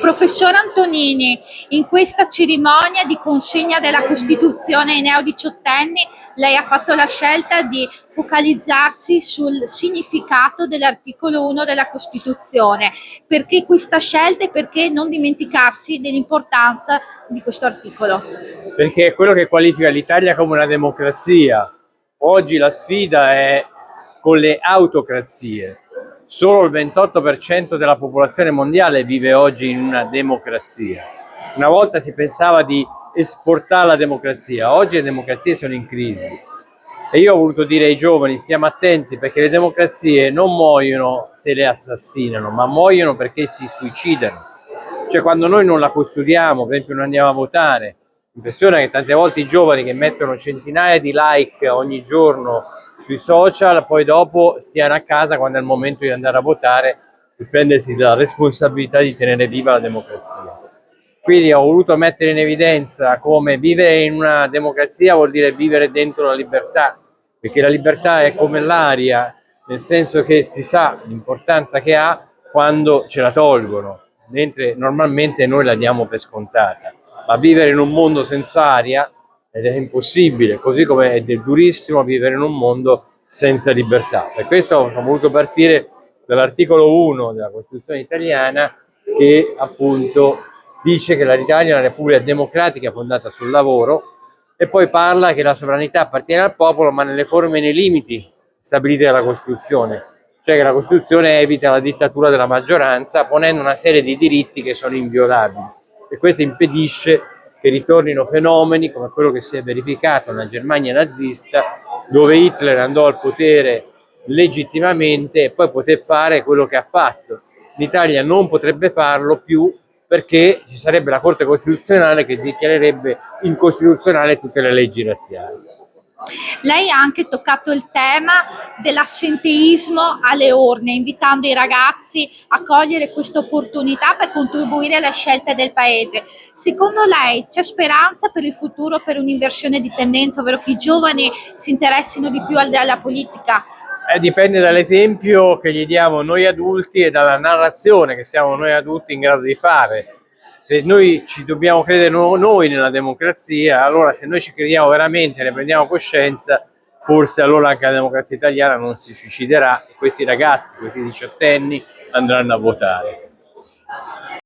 Professor Antonini, in questa cerimonia di consegna della Costituzione ai neodiciottenni, lei ha fatto la scelta di focalizzarsi sul significato dell'articolo 1 della Costituzione. Perché questa scelta e perché non dimenticarsi dell'importanza di questo articolo? Perché è quello che qualifica l'Italia come una democrazia. Oggi la sfida è con le autocrazie. Solo il 28% della popolazione mondiale vive oggi in una democrazia. Una volta si pensava di esportare la democrazia, oggi le democrazie sono in crisi. E io ho voluto dire ai giovani: stiamo attenti, perché le democrazie non muoiono se le assassinano, ma muoiono perché si suicidano. Cioè, quando noi non la custodiamo, per esempio non andiamo a votare, impressiona che tante volte i giovani che mettono centinaia di like ogni giorno sui social, poi dopo stiano a casa quando è il momento di andare a votare e prendersi la responsabilità di tenere viva la democrazia. Quindi ho voluto mettere in evidenza come vivere in una democrazia vuol dire vivere dentro la libertà, perché la libertà è come l'aria, nel senso che si sa l'importanza che ha quando ce la tolgono, mentre normalmente noi la diamo per scontata. Ma vivere in un mondo senza aria ed è impossibile, così come è durissimo vivere in un mondo senza libertà. Per questo ho voluto partire dall'articolo 1 della Costituzione italiana, che appunto dice che l'Italia è una repubblica democratica fondata sul lavoro, e poi parla che la sovranità appartiene al popolo, ma nelle forme e nei limiti stabiliti dalla Costituzione, cioè che la Costituzione evita la dittatura della maggioranza ponendo una serie di diritti che sono inviolabili, e questo impedisce che ritornino fenomeni come quello che si è verificato nella Germania nazista, dove Hitler andò al potere legittimamente e poi poté fare quello che ha fatto. L'Italia non potrebbe farlo più, perché ci sarebbe la Corte Costituzionale che dichiarerebbe incostituzionale tutte le leggi razziali. Lei ha anche toccato il tema dell'assenteismo alle urne, invitando i ragazzi a cogliere questa opportunità per contribuire alle scelte del paese. Secondo lei c'è speranza per il futuro, per un'inversione di tendenza, ovvero che i giovani si interessino di più alla politica? Dipende dall'esempio che gli diamo noi adulti e dalla narrazione che siamo noi adulti in grado di fare. Se noi ci dobbiamo credere noi nella democrazia, allora se noi ci crediamo veramente, ne prendiamo coscienza, forse allora anche la democrazia italiana non si suiciderà e questi ragazzi, questi diciottenni andranno a votare.